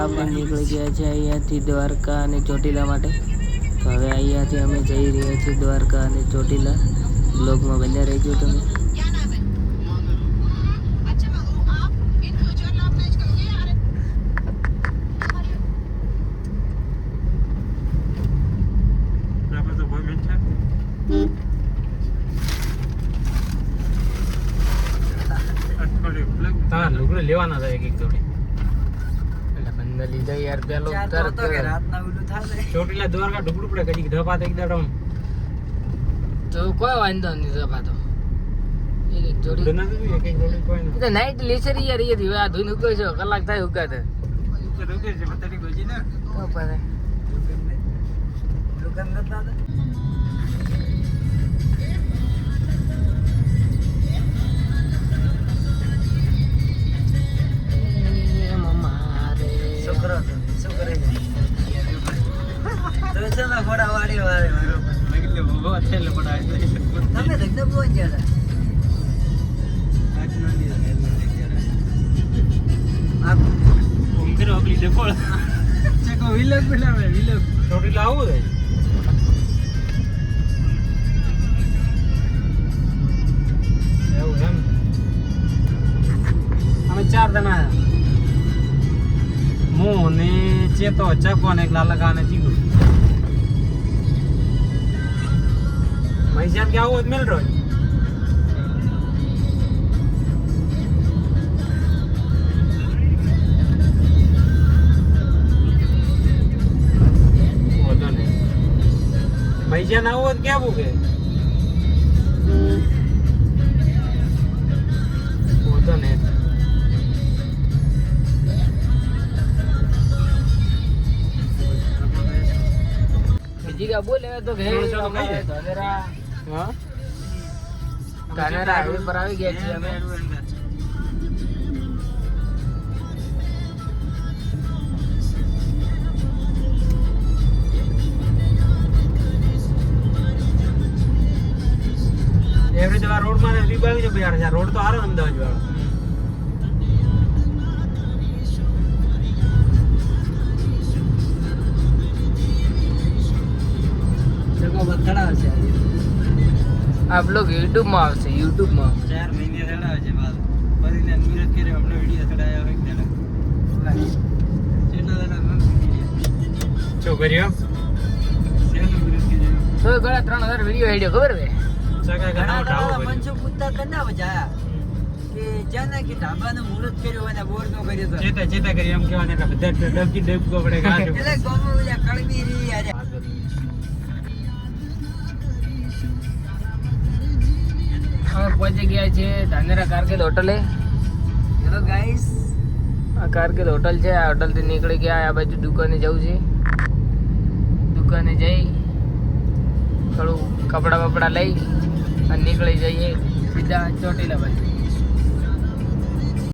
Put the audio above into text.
આપણે નીકળી ગયા છે અહીંયાથી દ્વારકા અને ચોટીલા માટે. તો હવે અહીંયાથી અમે જઈ રહ્યા છીએ દ્વારકા અને ચોટીલા. બ્લોગમાં બન્યા રહેજો તમે. લેવાના હતા એક જોડી એટલે બંને લીધા યાર. પેલો ચોટીલા દ્વારકા ઢુકડું પડે કદી ધપા એક દાડો તો કોઈ વાંધો નહીં. ધપા તો એક જોડી નાઈટ લેસરી યાર. એ આ ધૂન ઉગે છે કલાક થાય ઉગાતે ઉગે છે પતરી ગોજી ને તો પારે દુકાન નતા ચાર જણા હું ને ચેતો ચકો ને લાલકા ને ચીગુ મૈસાન કે આવો મેલ રહ્યો ઓતો ને મૈસાન આવો કેવું કે ઓતો ને બોલે તો ધાનેરા હાઈવે પર આવી ગયા છીએ અમે. એવરેજ રોડ માં રીબાવી છે યાર. રોડ તો સારો અમદાવાદ વાળો. आप लोग YouTube में આવશે. YouTube માં 4 મહિને ચડાવે છે બાદ ફરીને નિરત કર્યો હમણાં વિડિયો ચડાયો એક જણા કેટલા જણા છોકરીઓ સેનો નિરત કર્યો તો ગળા 3000 વિડિયો હેડ્યો ખબર હે સગા ઘણા ઉઠાવો મંચો પૂછતા કના વજાયા કે જાના કે ઢાબાનો મુહૂર્ત કર્યો અને બોર નો કર્યો તો ચેતા કરી એમ કહેવાને કે બધા ડબકી ડબકો પડે ગાજો એટલે ગોમો ઓલા કળવી રી આજે પહોંચી ગયા છે ધાનેરા કારગિલ હોટલે. હેલો ગાઈસ, આ કારગિલ હોટલ છે. આ હોટલથી નીકળી ગયા. આ બાજુ દુકાને જવું છે. દુકાને જઈ થોડું કપડા બપડા લઈ અને નીકળી જઈએ સીધા ચોટીલા બાજુ.